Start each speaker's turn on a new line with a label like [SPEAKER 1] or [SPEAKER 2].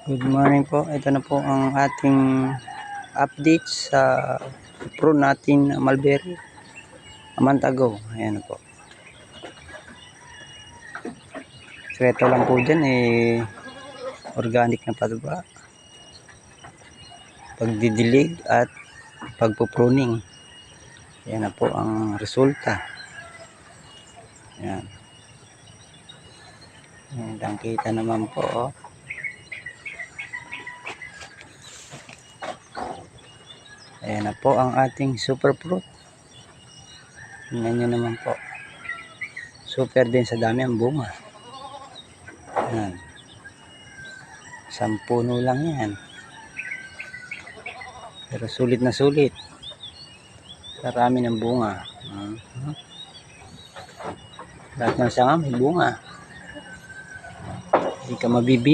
[SPEAKER 1] Good morning po. Ito na po ang ating update sa pro natin na mulberry Amantago. Ayan po. Sekreto lang po dyan organic na pataba, pagdidilig at pagpupruning. Ayan na po ang resulta. Ayan. Ayan, kita naman po. Ayan na po ang ating super fruit. Tingnan nyo naman po. Super din sa dami ang bunga. Ayan. 10 puno lang yan. Pero sulit na sulit. Marami ng bunga. Lahat ng sanga may bunga. Hindi ka mabibi.